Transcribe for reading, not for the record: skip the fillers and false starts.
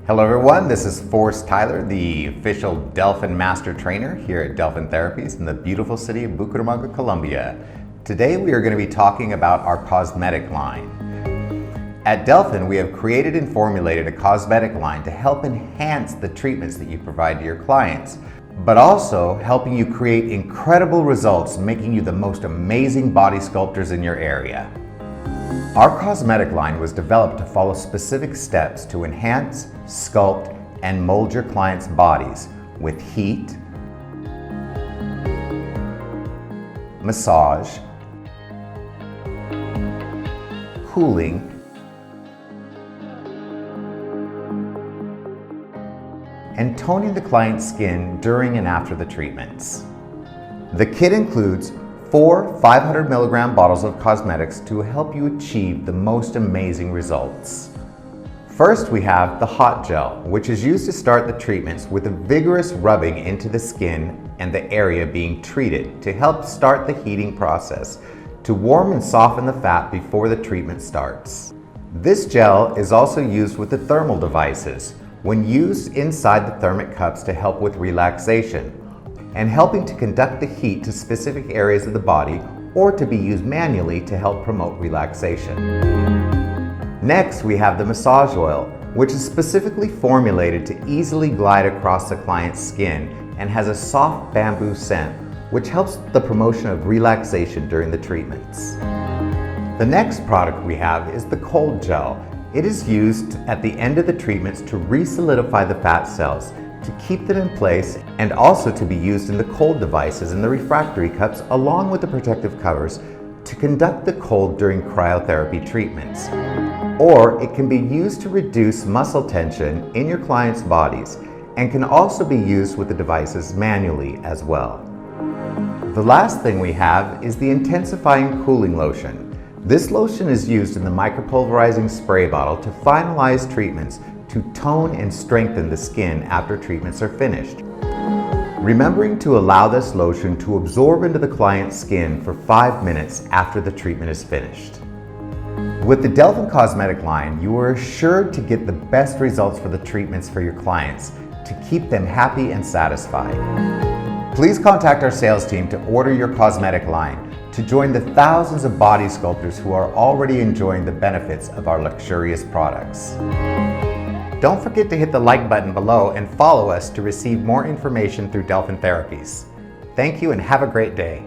Hello everyone, this is Forrest Tyler, the official Delfín Master Trainer here at Delfín Therapies in the beautiful city of Bucaramanga, Colombia. Today we are going to be talking about our cosmetic line. At Delfín, we have created and formulated a cosmetic line to help enhance the treatments that you provide to your clients, but also helping you create incredible results, making you the most amazing body sculptors in your area. Our cosmetic line was developed to follow specific steps to enhance, sculpt, and mold your clients' bodies with heat, massage, cooling, and toning the client's skin during and after the treatments. The kit includes 4 500 milligram bottles of cosmetics to help you achieve the most amazing results. First, we have the hot gel, which is used to start the treatments with a vigorous rubbing into the skin and the area being treated to help start the heating process to warm and soften the fat before the treatment starts. This gel is also used with the thermal devices when used inside the thermic cups to help with relaxation and helping to conduct the heat to specific areas of the body or to be used manually to help promote relaxation. Next, we have the massage oil, which is specifically formulated to easily glide across the client's skin and has a soft bamboo scent, which helps the promotion of relaxation during the treatments. The next product we have is the cold gel. It is used at the end of the treatments to re-solidify the fat cells, to keep them in place, and also to be used in the cold devices in the refractory cups along with the protective covers to conduct the cold during cryotherapy treatments. Or it can be used to reduce muscle tension in your clients' bodies and can also be used with the devices manually as well. The last thing we have is the intensifying cooling lotion. This lotion is used in the micropulverizing spray bottle to finalize treatments to tone and strengthen the skin after treatments are finished. Remembering to allow this lotion to absorb into the client's skin for 5 minutes after the treatment is finished. With the Delfín Cosmetic line, you are assured to get the best results for the treatments for your clients to keep them happy and satisfied. Please contact our sales team to order your cosmetic line to join the thousands of body sculptors who are already enjoying the benefits of our luxurious products. Don't forget to hit the like button below and follow us to receive more information through Delfín Therapies. Thank you and have a great day.